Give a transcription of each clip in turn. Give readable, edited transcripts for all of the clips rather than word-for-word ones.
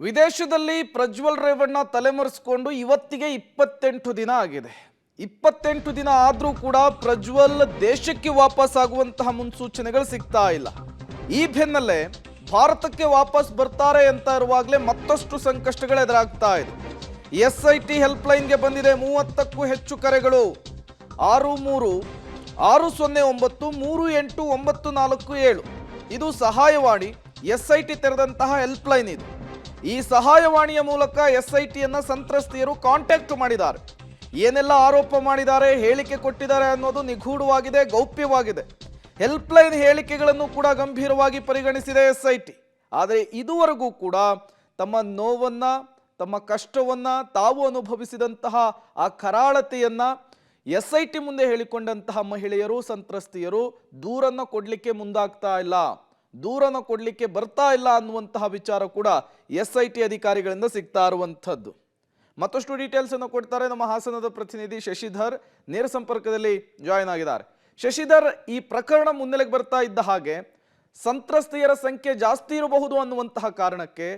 ವಿದೇಶದಲ್ಲಿ ಪ್ರಜ್ವಲ್ ರೇವಣ್ಣ ತಲೆಮರೆಸಿಕೊಂಡು ಇವತ್ತಿಗೆ 28 ದಿನ ಆಗಿದೆ. 28 ದಿನ ಆದರೂ ಕೂಡ ಪ್ರಜ್ವಲ್ ದೇಶಕ್ಕೆ ವಾಪಸ್ ಆಗುವಂತಹ ಮುನ್ಸೂಚನೆಗಳು ಸಿಗ್ತಾ ಇಲ್ಲ. ಈ ಬೆನ್ನಲ್ಲೇ ಭಾರತಕ್ಕೆ ವಾಪಸ್ ಬರ್ತಾರೆ ಅಂತ ಇರುವಾಗಲೇ ಮತ್ತಷ್ಟು ಸಂಕಷ್ಟಗಳು ಎದುರಾಗ್ತಾ ಇದೆ. SIT ಹೆಲ್ಪ್ ಲೈನ್ಗೆ ಬಂದಿದೆ 30ಕ್ಕೂ ಹೆಚ್ಚು ಕರೆಗಳು. 63 609 38 947 ಇದು ಸಹಾಯವಾಣಿ. SIT ತೆರೆದಂತಹ ಹೆಲ್ಪ್ ಲೈನ್ ಇದು. ಈ ಸಹಾಯವಾಣಿಯ ಮೂಲಕ SITಯನ್ನ ಸಂತ್ರಸ್ತೆಯರು ಕಾಂಟ್ಯಾಕ್ಟ್ ಮಾಡಿದ್ದಾರೆ. ಏನೆಲ್ಲ ಆರೋಪ ಮಾಡಿದ್ದಾರೆ, ಹೇಳಿಕೆ ಕೊಟ್ಟಿದ್ದಾರೆ ಅನ್ನೋದು ನಿಗೂಢವಾಗಿದೆ, ಗೌಪ್ಯವಾಗಿದೆ. ಹೆಲ್ಪ್ ಲೈನ್ ಹೇಳಿಕೆಗಳನ್ನು ಕೂಡ ಗಂಭೀರವಾಗಿ ಪರಿಗಣಿಸಿದೆ SIT. ಆದರೆ ಇದುವರೆಗೂ ಕೂಡ ತಮ್ಮ ನೋವನ್ನ, ತಮ್ಮ ಕಷ್ಟವನ್ನ, ತಾವು ಅನುಭವಿಸಿದಂತಹ ಆ ಕರಾಳತೆಯನ್ನ SIT ಮುಂದೆ ಹೇಳಿಕೊಂಡಂತಹ ಮಹಿಳೆಯರು, ಸಂತ್ರಸ್ತೆಯರು ದೂರನ್ನ ಕೊಡ್ಲಿಕ್ಕೆ ಮುಂದಾಗ್ತಾ ಇಲ್ಲ, ದೂರನ ಕೊಡ್ಲಿಕ್ಕೆ ಬರ್ತಾ ಇಲ್ಲ ಅನ್ನುವಂತಹ ವಿಚಾರ ಕೂಡ SIT ಅಧಿಕಾರಿಗಳಿಂದ ಸಿಗ್ತಾ ಇರುವಂಥದ್ದು. ಮತ್ತಷ್ಟು ಡೀಟೇಲ್ಸ್ ಅನ್ನು ಕೊಡ್ತಾರೆ ನಮ್ಮ ಹಾಸನದ ಪ್ರತಿನಿಧಿ ಶಶಿಧರ್, ನೇರ ಸಂಪರ್ಕದಲ್ಲಿ ಜಾಯಿನ್ ಆಗಿದ್ದಾರೆ. ಶಶಿಧರ್, ಈ ಪ್ರಕರಣ ಮುನ್ನೆಲೆಗೆ ಬರ್ತಾ ಇದ್ದ ಹಾಗೆ ಸಂತ್ರಸ್ತೆಯರ ಸಂಖ್ಯೆ ಜಾಸ್ತಿ ಇರಬಹುದು ಅನ್ನುವಂತಹ ಕಾರಣಕ್ಕೆ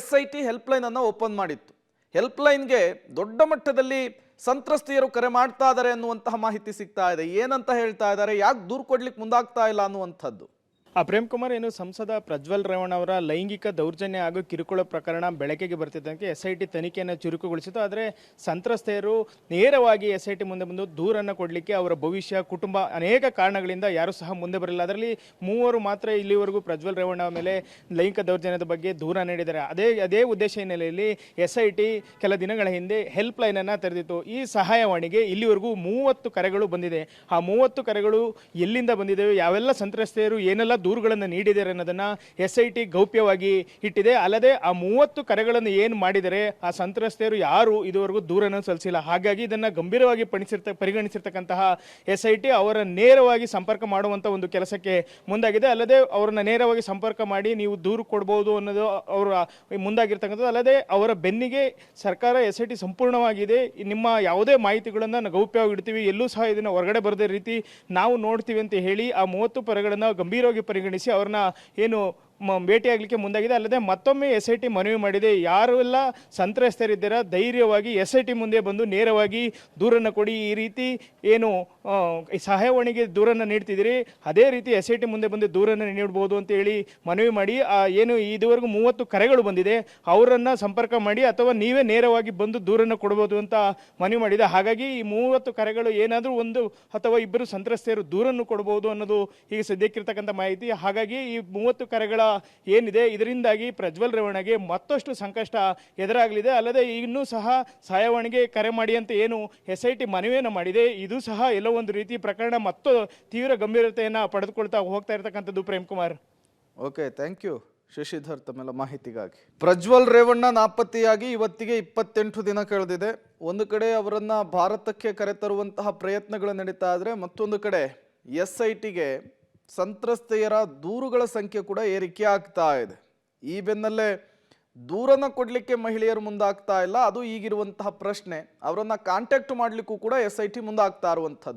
SIT ಹೆಲ್ಪ್ ಲೈನ್ ಅನ್ನು ಓಪನ್ ಮಾಡಿತ್ತು. ಹೆಲ್ಪ್ ಲೈನ್ಗೆ ದೊಡ್ಡ ಮಟ್ಟದಲ್ಲಿ ಸಂತ್ರಸ್ತೆಯರು ಕರೆ ಮಾಡ್ತಾ ಇದ್ದಾರೆ ಅನ್ನುವಂತಹ ಮಾಹಿತಿ ಸಿಗ್ತಾ ಇದೆ. ಏನಂತ ಹೇಳ್ತಾ ಇದ್ದಾರೆ, ಯಾಕೆ ದೂರು ಕೊಡ್ಲಿಕ್ಕೆ ಮುಂದಾಗ್ತಾ ಇಲ್ಲ ಅನ್ನುವಂಥದ್ದು? ಪ್ರೇಮ್ ಕುಮಾರ್, ಏನು ಸಂಸದ ಪ್ರಜ್ವಲ್ ರೇವಣ್ಣ ಅವರ ಲೈಂಗಿಕ ದೌರ್ಜನ್ಯ ಹಾಗೂ ಕಿರುಕುಳ ಪ್ರಕರಣ ಬೆಳಕಿಗೆ ಬರ್ತಿದ್ದಂತೆ SIT ತನಿಖೆಯನ್ನು ಚುರುಕುಗೊಳಿಸಿತು. ಆದರೆ ಸಂತ್ರಸ್ತೆಯರು ನೇರವಾಗಿ SIT ಮುಂದೆ ಬಂದು ದೂರನ್ನು ಕೊಡಲಿಕ್ಕೆ ಅವರ ಭವಿಷ್ಯ, ಕುಟುಂಬ, ಅನೇಕ ಕಾರಣಗಳಿಂದ ಯಾರೂ ಸಹ ಮುಂದೆ ಬರಲಿಲ್ಲ. ಅದರಲ್ಲಿ 3 ಮಾತ್ರ ಇಲ್ಲಿವರೆಗೂ ಪ್ರಜ್ವಲ್ ರೇವಣ್ಣ ಮೇಲೆ ಲೈಂಗಿಕ ದೌರ್ಜನ್ಯದ ಬಗ್ಗೆ ದೂರ ನೀಡಿದ್ದಾರೆ. ಅದೇ ಉದ್ದೇಶ ಹಿನ್ನೆಲೆಯಲ್ಲಿ SIT ಕೆಲ ದಿನಗಳ ಹಿಂದೆ ಹೆಲ್ಪ್ ಲೈನನ್ನು ತೆರೆದಿತ್ತು. ಈ ಸಹಾಯವಾಣಿಗೆ ಇಲ್ಲಿವರೆಗೂ 30 ಕರೆಗಳು ಬಂದಿದೆ. ಆ 30 ಕರೆಗಳು ಎಲ್ಲಿಂದ ಬಂದಿದ್ದೇವೆ, ಯಾವೆಲ್ಲ ಸಂತ್ರಸ್ತೆಯರು ಏನೆಲ್ಲ ದೂರುಗಳನ್ನು ನೀಡಿದ್ದಾರೆ ಅನ್ನೋದನ್ನ SIT ಗೌಪ್ಯವಾಗಿ ಇಟ್ಟಿದೆ. ಅಲ್ಲದೆ ಆ 30 ಕರೆಗಳನ್ನು ಏನು ಮಾಡಿದರೆ ಆ ಸಂತ್ರಸ್ತೆಯರು ಯಾರು ಇದುವರೆಗೂ ದೂರನ್ನು ಸಲ್ಲಿಸಿಲ್ಲ. ಹಾಗಾಗಿ ಇದನ್ನ ಗಂಭೀರವಾಗಿ ಪರಿಗಣಿಸಿರ್ತಕ್ಕಂತಹ SIT ಅವರ ನೇರವಾಗಿ ಸಂಪರ್ಕ ಮಾಡುವಂತ ಒಂದು ಕೆಲಸಕ್ಕೆ ಮುಂದಾಗಿದೆ. ಅಲ್ಲದೆ ಅವರನ್ನ ನೇರವಾಗಿ ಸಂಪರ್ಕ ಮಾಡಿ ನೀವು ದೂರು ಕೊಡಬಹುದು ಅನ್ನೋದು ಅವರ ಮುಂದಾಗಿರ್ತಕ್ಕಂಥದ್ದು. ಅಲ್ಲದೆ ಅವರ ಬೆನ್ನಿಗೆ ಸರ್ಕಾರ SIT ಸಂಪೂರ್ಣವಾಗಿದೆ, ನಿಮ್ಮ ಯಾವುದೇ ಮಾಹಿತಿಗಳನ್ನು ನಾವು ಗೌಪ್ಯವಾಗಿ ಇಡ್ತೀವಿ, ಎಲ್ಲೂ ಸಹ ಇದನ್ನು ಹೊರಗಡೆ ಬರದೇ ರೀತಿ ನಾವು ನೋಡ್ತೀವಿ ಅಂತ ಹೇಳಿ ಆ 30 ಪರಗಳನ್ನು ಗಂಭೀರವಾಗಿ ಪರಿಗಣಿಸಿ ಅವ್ರನ್ನ ಏನು ಭೇಟಿಯಾಗಲಿಕ್ಕೆ ಮುಂದಾಗಿದೆ. ಅಲ್ಲದೆ ಮತ್ತೊಮ್ಮೆ SIT ಮನವಿ ಮಾಡಿದೆ, ಯಾರೆಲ್ಲ ಸಂತ್ರಸ್ತರಿದ್ದೀರಾ ಧೈರ್ಯವಾಗಿ SIT ಮುಂದೆ ಬಂದು ನೇರವಾಗಿ ದೂರನ್ನು ಕೊಡಿ. ಈ ರೀತಿ ಏನು ಸಹಾಯವಾಣಿಗೆ ದೂರನ್ನು ನೀಡ್ತಿದ್ದೀರಿ, ಅದೇ ರೀತಿ SIT ಮುಂದೆ ಬಂದು ದೂರನ್ನು ನೀಡಬಹುದು ಅಂತ ಹೇಳಿ ಮನವಿ ಮಾಡಿ ಏನು ಇದುವರೆಗೂ 30 ಕರೆಗಳು ಬಂದಿದೆ ಅವರನ್ನು ಸಂಪರ್ಕ ಮಾಡಿ ಅಥವಾ ನೀವೇ ನೇರವಾಗಿ ಬಂದು ದೂರನ್ನು ಕೊಡಬಹುದು ಅಂತ ಮನವಿ ಮಾಡಿದೆ. ಹಾಗಾಗಿ ಈ 30 ಕರೆಗಳು ಏನಾದರೂ 1 ಅಥವಾ 2 ಸಂತ್ರಸ್ತೆಯರು ದೂರನ್ನು ಕೊಡಬಹುದು ಅನ್ನೋದು ಈಗ ಸದ್ಯಕ್ಕಿರ್ತಕ್ಕಂಥ ಮಾಹಿತಿ. ಹಾಗಾಗಿ ಈ 30 ಕರೆಗಳ ಏನಿದೆ ಇದರಿಂದಾಗಿ ಪ್ರಜ್ವಲ್ ರೇವಣ್ಣಗೆ ಮತ್ತಷ್ಟು ಸಂಕಷ್ಟ ಎದುರಾಗಲಿದೆ. ಅಲ್ಲದೆ ಇನ್ನೂ ಸಹ ಸಹಾಯವಾಣಿಗೆ ಕರೆ ಮಾಡಿ ಅಂತ ಏನು SIT ಮನವಿಯನ್ನು ಮಾಡಿದೆ, ಇದು ಸಹ ಎಲ್ಲೋ ಒಂದು ರೀತಿ ಪ್ರಕರಣ ಮತ್ತು ತೀವ್ರ ಗಂಭೀರತೆಯನ್ನು ಪಡೆದುಕೊಳ್ತಾ ಹೋಗ್ತಾ ಇರತಕ್ಕಂಥದ್ದು. Prem Kumar, okay, thank you Shashidhar ತಮ್ಮೆಲ್ಲ ಮಾಹಿತಿಗಾಗಿ. ಪ್ರಜ್ವಲ್ ರೇವಣ್ಣ ನಾಪತ್ತೆಯಾಗಿ ಇವತ್ತಿಗೆ 28 ದಿನ ಕಳೆದಿದೆ. ಒಂದು ಕಡೆ ಅವರನ್ನ ಭಾರತಕ್ಕೆ ಕರೆತರುವಂತಹ ಪ್ರಯತ್ನಗಳು ನಡೀತಾ ಇದ್ರೆ, ಮತ್ತೊಂದು ಕಡೆ SITಗೆ ಸಂತ್ರಸ್ತೆಯರ ದೂರುಗಳ ಸಂಖ್ಯೆ ಕೂಡ ಏರಿಕೆ ಆಗ್ತಾ ಇದೆ. ಈ ಬೆನ್ನಲ್ಲೇ ದೂರನ್ನ ಕೊಡ್ಲಿಕ್ಕೆ ಮಹಿಳೆಯರು ಮುಂದಾಗ್ತಾ ಇಲ್ಲ, ಅದು ಈಗಿರುವಂತಹ ಪ್ರಶ್ನೆ. ಅವರನ್ನ ಕಾಂಟ್ಯಾಕ್ಟ್ ಮಾಡ್ಲಿಕ್ಕೂ ಕೂಡ SIT ಮುಂದಾಗ್ತಾ ಇರುವಂಥದ್ದು.